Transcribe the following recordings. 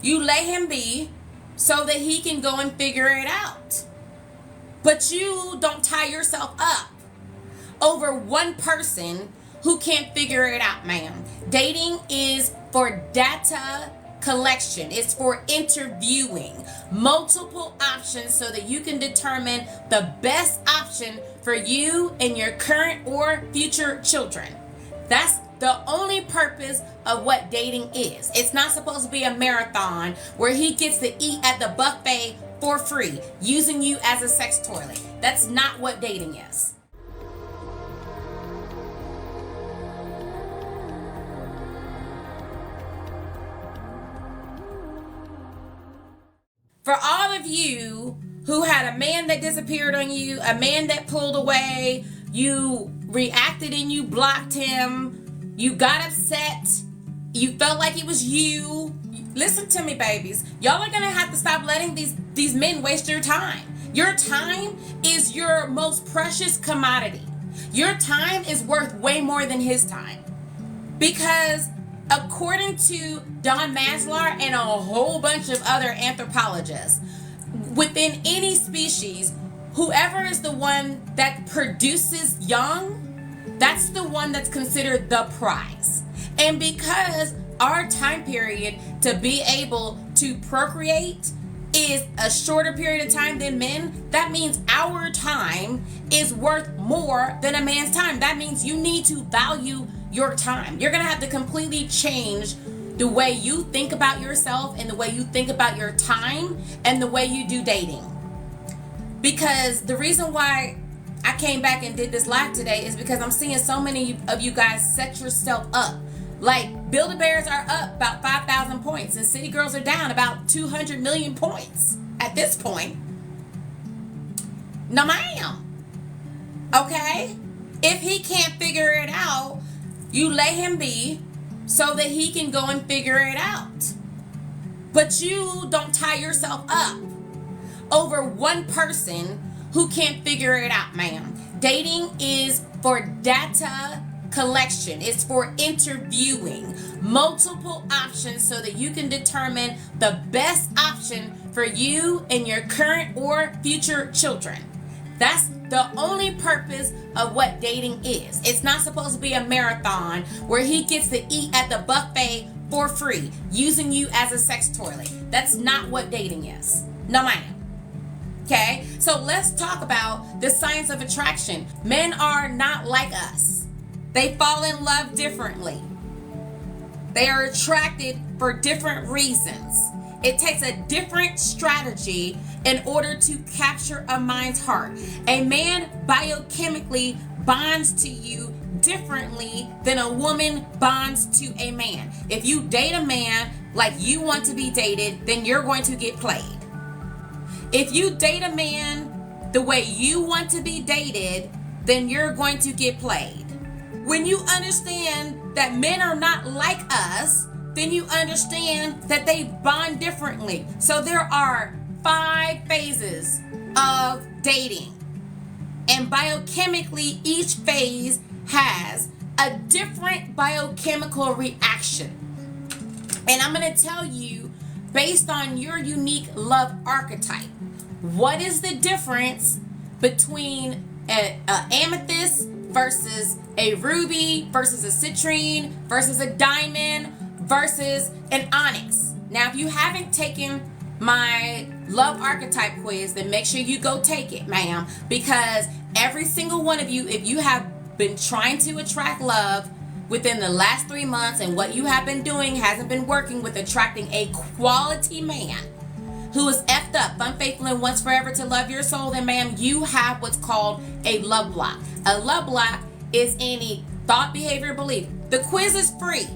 You let him be so that he can go and figure it out. But you don't tie yourself up over one person who can't figure it out, ma'am. Dating is for data collection. It's for interviewing multiple options so that you can determine the best option for you and your current or future children. That's the only purpose of what dating is. It's not supposed to be a marathon where he gets to eat at the buffet for free, using you as a sex toilet. That's not what dating is. For all of you who had a man that disappeared on you, a man that pulled away, you reacted and you blocked him, you got upset, you felt like it was you. Listen to me, babies. Y'all are gonna have to stop letting these men waste your time. Your time is your most precious commodity. Your time is worth way more than his time. Because according to Don Maslar and a whole bunch of other anthropologists, within any species, whoever is the one that produces young, that's the one that's considered the prize. And because our time period to be able to procreate is a shorter period of time than men, that means our time is worth more than a man's time. That means you need to value your time. You're gonna have to completely change the way you think about yourself and the way you think about your time and the way you do dating. Because the reason why I came back and did this live today is because I'm seeing so many of you guys set yourself up. Like, Build-A-Bears are up about 5,000 points and City Girls are down about 200 million points at this point. No, ma'am. Okay? If he can't figure it out, you let him be so that he can go and figure it out. But you don't tie yourself up over one person who can't figure it out, ma'am. Dating is for data collection. It's for interviewing multiple options so that you can determine the best option for you and your current or future children. That's the only purpose of what dating is. It's not supposed to be a marathon where he gets to eat at the buffet for free, using you as a sex toilet. That's not what dating is. No, ma'am. Okay? So let's talk about the science of attraction. Men are not like us. They fall in love differently. They are attracted for different reasons. It takes a different strategy in order to capture a man's heart. A man biochemically bonds to you differently than a woman bonds to a man. If you date a man like you want to be dated, then you're going to get played. If you date a man the way you want to be dated, then you're going to get played. When you understand that men are not like us, then you understand that they bond differently. So there are 5 phases of dating. And biochemically, each phase has a different biochemical reaction. And I'm going to tell you, based on your unique love archetype, what is the difference between an amethyst versus a ruby versus a citrine versus a diamond versus an onyx. Now, if you haven't taken my love archetype quiz, then make sure you go take it, ma'am, because every single one of you, if you have been trying to attract love within the last 3 months and what you have been doing hasn't been working with attracting a quality man who is effed up, unfaithful, and wants forever to love your soul, then ma'am, you have what's called a love block. A love block is any thought, behavior, belief. The quiz is free.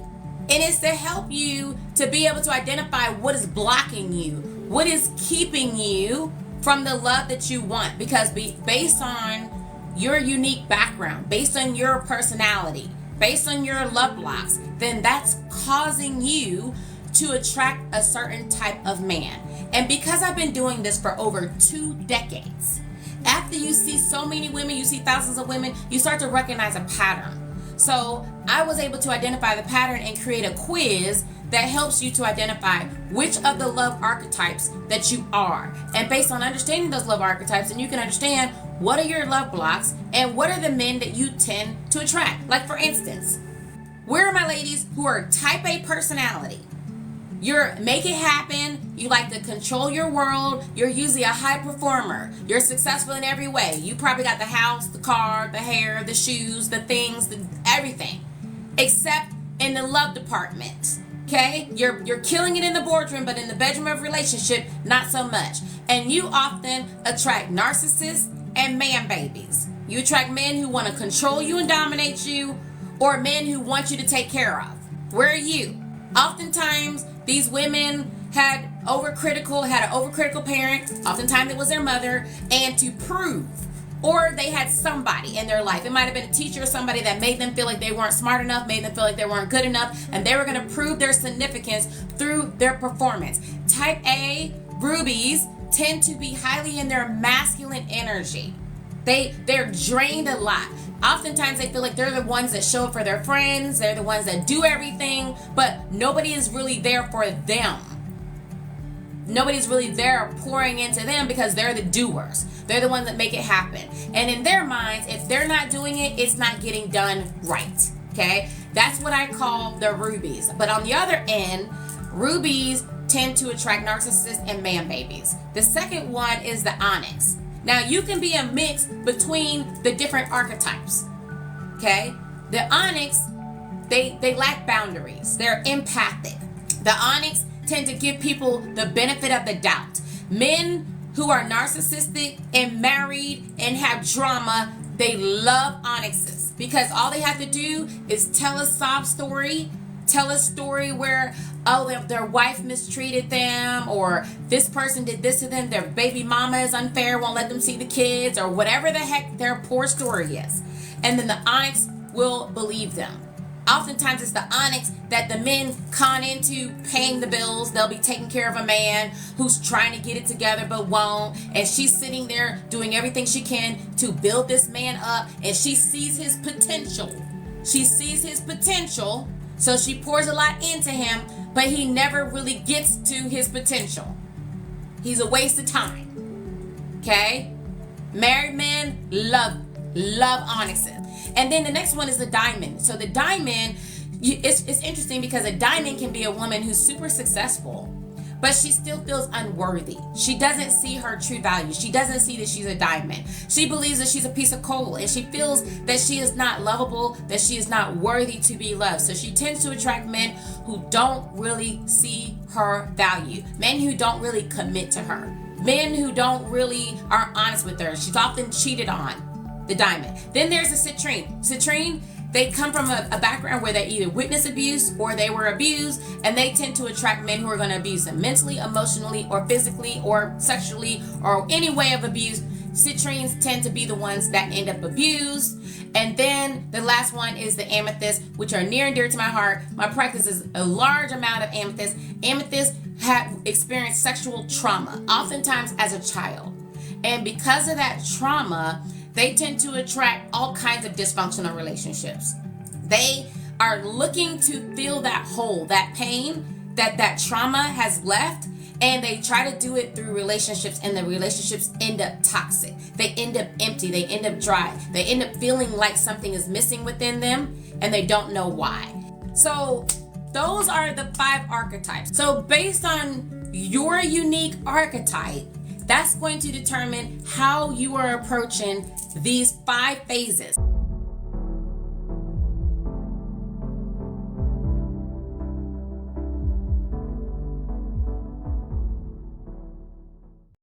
And it's to help you to be able to identify what is blocking you, what is keeping you from the love that you want. Because based on your unique background, based on your personality, based on your love blocks, then that's causing you to attract a certain type of man. And because I've been doing this for over 2 decades, after you see so many women, you see thousands of women, you start to recognize a pattern. So I was able to identify the pattern and create a quiz that helps you to identify which of the love archetypes that you are. And based on understanding those love archetypes, and you can understand what are your love blocks and what are the men that you tend to attract. Like for instance, where are my ladies who are type A personality? You're make it happen. You like to control your world. You're usually a high performer. You're successful in every way. You probably got the house, the car, the hair, the shoes, the things, everything, except in the love department. Okay, you're killing it in the boardroom, but in the bedroom of relationship, not so much. And you often attract narcissists and man babies. You attract men who want to control you and dominate you, or men who want you to take care of. Where are you? Oftentimes, these women had an overcritical parent. Oftentimes it was their mother, and to prove, or they had somebody in their life. It might have been a teacher or somebody that made them feel like they weren't smart enough, made them feel like they weren't good enough, and they were going to prove their significance through their performance. Type A rubies tend to be highly in their masculine energy. They're drained a lot. Oftentimes they feel like they're the ones that show up for their friends. They're the ones that do everything, but nobody is really there for them. Nobody's really there pouring into them because they're the doers. They're the ones that make it happen. And in their minds, if they're not doing it, it's not getting done right. Okay? That's what I call the rubies. But on the other end, rubies tend to attract narcissists and man babies. The second one is the onyx. Now, you can be a mix between the different archetypes. Okay? The onyx, they lack boundaries. They're empathic. The onyx tend to give people the benefit of the doubt. Men who are narcissistic and married and have drama, they love onyxes because all they have to do is tell a sob story, tell a story where, their wife mistreated them, or this person did this to them, their baby mama is unfair, won't let them see the kids, or whatever the heck their poor story is. And then the onyx will believe them. Oftentimes it's the onyx that the men con into paying the bills. They'll be taking care of a man who's trying to get it together but won't. And she's sitting there doing everything she can to build this man up. And she sees his potential. So she pours a lot into him, but he never really gets to his potential. He's a waste of time. Okay? Married men love onyxes. And then the next one is the diamond. So the diamond, it's interesting because a diamond can be a woman who's super successful, but she still feels unworthy. She doesn't see her true value. She doesn't see that she's a diamond. She believes that she's a piece of coal, and she feels that she is not lovable, that she is not worthy to be loved. So she tends to attract men who don't really see her value, men who don't really commit to her, men who don't really are honest with her. She's often cheated on. The diamond. Then there's the citrine. Citrine, they come from a background where they either witnessed abuse or they were abused, and they tend to attract men who are going to abuse them mentally, emotionally, or physically, or sexually, or any way of abuse. Citrines tend to be the ones that end up abused. And then the last one is the amethyst, which are near and dear to my heart. My practice is a large amount of amethyst. Amethysts have experienced sexual trauma, oftentimes as a child. And because of that trauma, they tend to attract all kinds of dysfunctional relationships. They are looking to fill that hole, that pain that trauma has left, and they try to do it through relationships, and the relationships end up toxic. They end up empty. They end up dry. They end up feeling like something is missing within them, and they don't know why. So those are the 5 archetypes. So based on your unique archetype, that's going to determine how you are approaching these 5 phases.